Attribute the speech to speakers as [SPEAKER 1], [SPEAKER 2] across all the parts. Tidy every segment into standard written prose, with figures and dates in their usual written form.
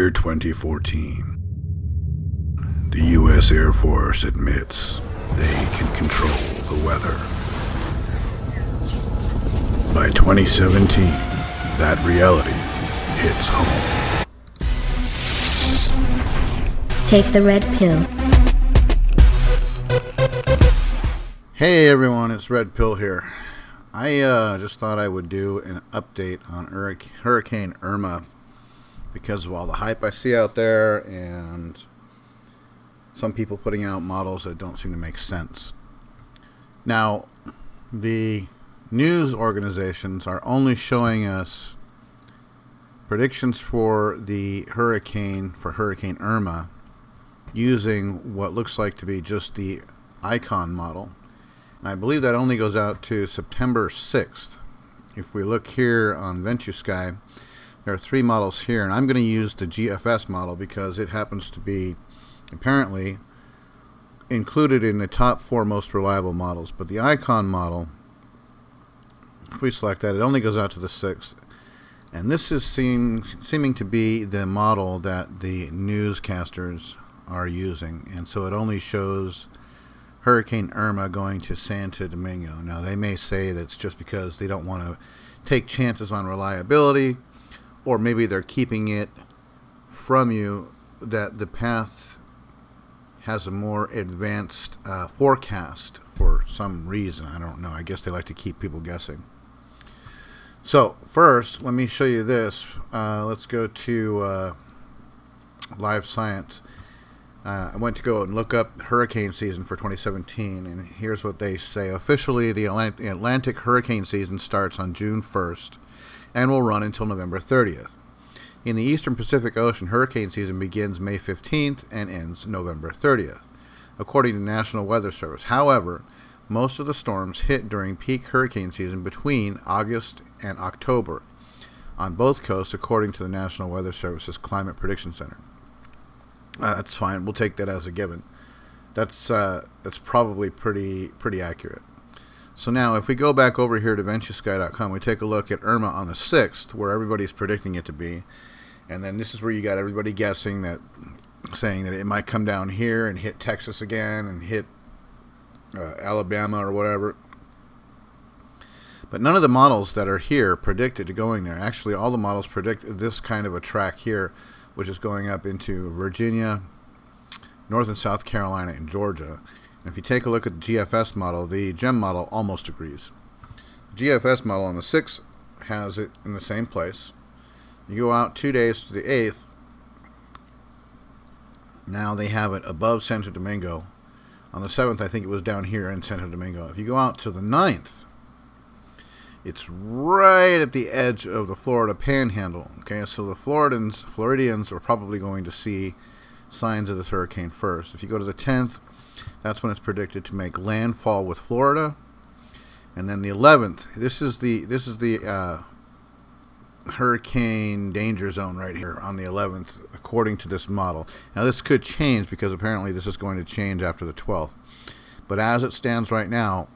[SPEAKER 1] year 2014. The U.S. Air Force admits they can control the weather. By 2017, that reality hits home.
[SPEAKER 2] Take the red pill.
[SPEAKER 1] Hey everyone, it's Red Pill here. I just thought I would do an update on Hurricane Irma because of all the hype I see out there and some people putting out models that don't seem to make sense. Now, the news organizations are only showing us predictions for the hurricane, for Hurricane Irma, using what looks like to be just the icon model. And I believe that only goes out to September 6th. If we look here on VentureSky, there are three models here, and I'm going to use the GFS model because it happens to be apparently included in the top 4 most reliable models. But the icon model, if we select that, it only goes out to the 6th. And this is seeming to be the model that the newscasters are using. And so it only shows Hurricane Irma going to Santo Domingo. Now, they may say that's just because they don't want to take chances on reliability, or maybe they're keeping it from you that the path has a more advanced forecast for some reason. I don't know. I guess they like to keep people guessing. So, first, let me show you this. Let's go to Live Science. I went to go and look up hurricane season for 2017, and here's what they say. Officially, the Atlantic hurricane season starts on June 1st and will run until November 30th. In the Eastern Pacific Ocean, hurricane season begins May 15th and ends November 30th, according to National Weather Service. However, most of the storms hit during peak hurricane season between August and October on both coasts, according to the National Weather Service's Climate Prediction Center. That's fine. We'll take that as a given. That's probably pretty accurate. So now, if we go back over here to VentureSky.com, we take a look at Irma on the 6th, where everybody's predicting it to be, and then this is where you got everybody guessing that, saying that it might come down here and hit Texas again and hit Alabama or whatever. But none of the models that are here predicted going there. Actually, all the models predict this kind of a track here, which is going up into Virginia, North and South Carolina, and Georgia. And if you take a look at the GFS model, the GEM model almost agrees. The GFS model on the 6th has it in the same place. You go out 2 days to the 8th. Now they have it above Santo Domingo. On the 7th, I think it was down here in Santo Domingo. If you go out to the 9th, it's right at the edge of the Florida Panhandle. Okay, so the Floridians are probably going to see signs of this hurricane first. If you go to the 10th, that's when it's predicted to make landfall with Florida. And then the 11th, this is the hurricane danger zone right here on the 11th, according to this model. Now this could change because apparently this is going to change after the 12th. But as it stands right now,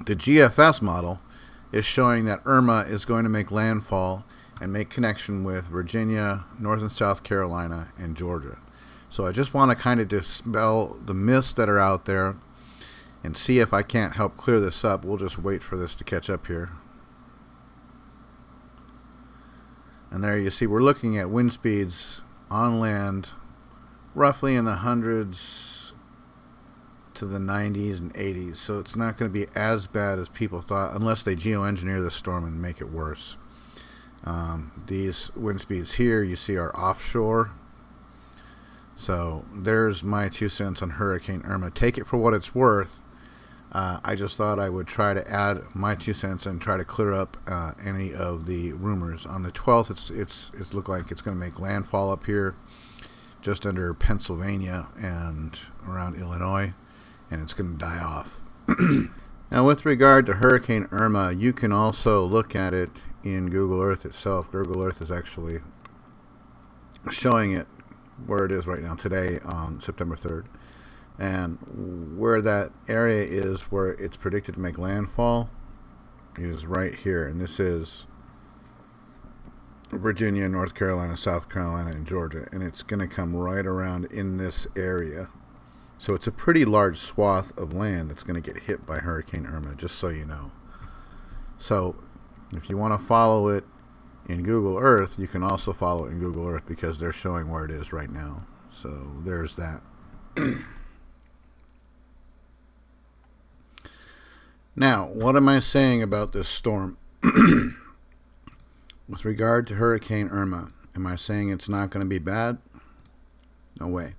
[SPEAKER 1] the GFS model is showing that Irma is going to make landfall and make connection with Virginia, North and South Carolina, and Georgia. So I just want to kind of dispel the myths that are out there and see if I can't help clear this up. We'll just wait for this to catch up here. And there you see we're looking at wind speeds on land roughly in the hundreds to the 90s and 80s, so it's not going to be as bad as people thought, unless they geoengineer the storm and make it worse. These wind speeds here you see are offshore. So there's my 2 cents on Hurricane Irma. Take it for what it's worth. I just thought I would try to add my 2 cents and try to clear up any of the rumors. On the 12th, it's looked like it's going to make landfall up here, just under Pennsylvania and around Illinois, and it's going to die off. Now, with regard to Hurricane Irma, you can also look at it in Google Earth itself. Google Earth is actually showing it where it is right now today on September 3rd. And where that area is where it's predicted to make landfall is right here. And this is Virginia, North Carolina, South Carolina, and Georgia, and it's going to come right around in this area. So it's a pretty large swath of land that's going to get hit by Hurricane Irma, just so you know. So if you want to follow it in Google Earth, you can also follow it in Google Earth because they're showing where it is right now. So there's that. Now, what am I saying about this storm? With regard to Hurricane Irma, am I saying it's not going to be bad? No way.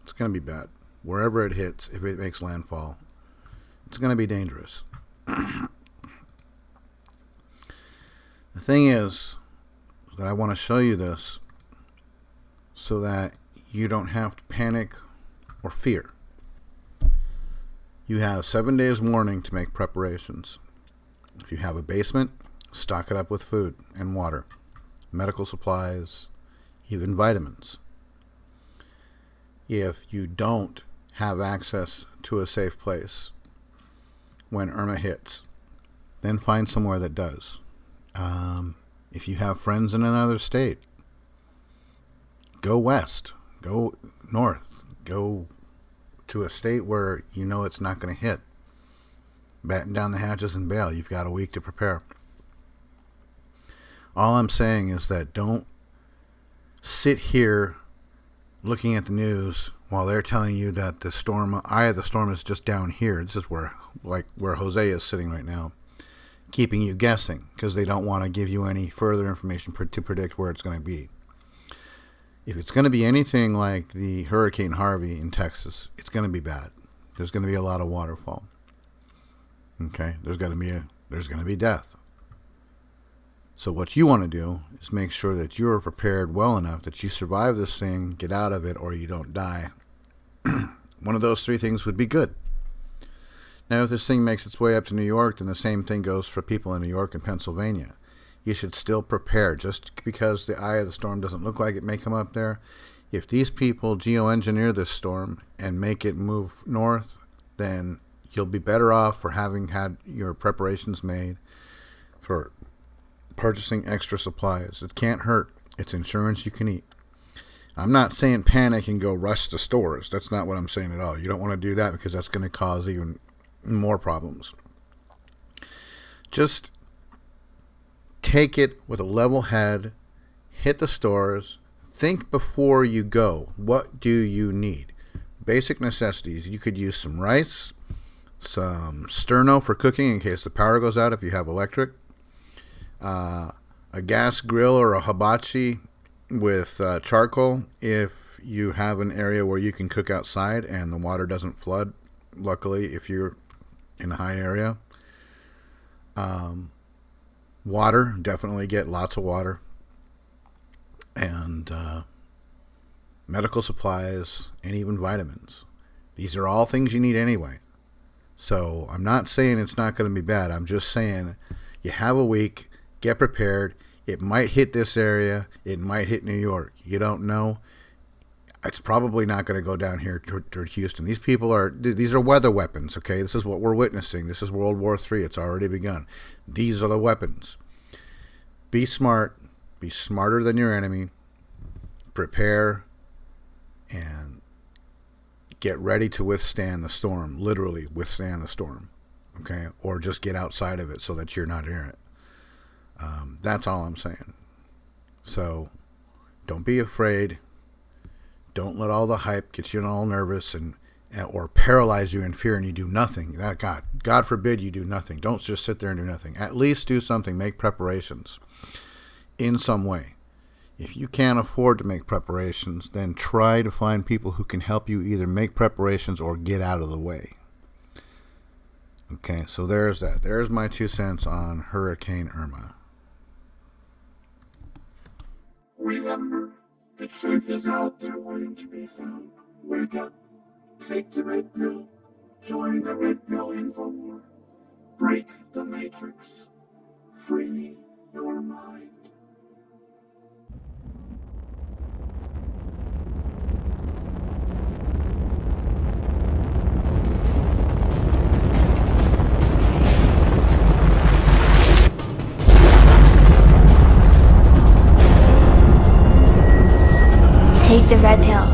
[SPEAKER 1] It's going to be bad. Wherever it hits, if it makes landfall, it's going to be dangerous. The thing is that I want to show you this so that you don't have to panic or fear. You have 7 days warning to make preparations. If you have a basement, stock it up with food and water, medical supplies, even vitamins. If you don't have access to a safe place when Irma hits, then find somewhere that does. If you have friends in another state, go west, go north, go to a state where you know it's not going to hit. Batten down the hatches and bail. You've got a week to prepare. All I'm saying is that don't sit here looking at the news while they're telling you that the storm, eye of the storm, is just down here. This is where Jose is sitting right now, keeping you guessing because they don't want to give you any further information to predict where it's going to be. If it's going to be anything like the Hurricane Harvey in Texas, it's going to be bad. There's going to be a lot of waterfall. Okay, there's going to be death. So what you want to do is make sure that you're prepared well enough that you survive this thing, get out of it, or you don't die. One of those three things would be good. Now, if this thing makes its way up to New York, then the same thing goes for people in New York and Pennsylvania. You should still prepare. Just because the eye of the storm doesn't look like it may come up there, if these people geoengineer this storm and make it move north, then you'll be better off for having had your preparations made for purchasing extra supplies. It can't hurt. It's insurance you can eat. I'm not saying panic and go rush to stores. That's not what I'm saying at all. You don't want to do that because that's going to cause even more problems. Just take it with a level head. Hit the stores. Think before you go. What do you need? Basic necessities. You could use some rice, some sterno for cooking in case the power goes out if you have electric, a gas grill or a hibachi with charcoal if you have an area where you can cook outside and the water doesn't flood, luckily, if you're in a high area. Water, definitely get lots of water. And medical supplies and even vitamins. These are all things you need anyway. So I'm not saying it's not going to be bad. I'm just saying you have a week, get prepared. It might hit this area. It might hit New York. You don't know. It's probably not going to go down here to Houston. These are weather weapons, okay? This is what we're witnessing. This is World War III. It's already begun. These are the weapons. Be smart. Be smarter than your enemy. Prepare and get ready to withstand the storm. Literally withstand the storm, okay? Or just get outside of it so that you're not in it. That's all I'm saying. So don't be afraid. Don't let all the hype get you all nervous or paralyze you in fear and you do nothing. God forbid you do nothing. Don't just sit there and do nothing. At least do something. Make preparations in some way. If you can't afford to make preparations, then try to find people who can help you either make preparations or get out of the way. Okay, so there's that. There's my 2 cents on Hurricane Irma.
[SPEAKER 3] Remember, the truth is out there waiting to be found. Wake up, take the red pill, join the red pill info war. Break the matrix, free your mind.
[SPEAKER 2] Take the red pill.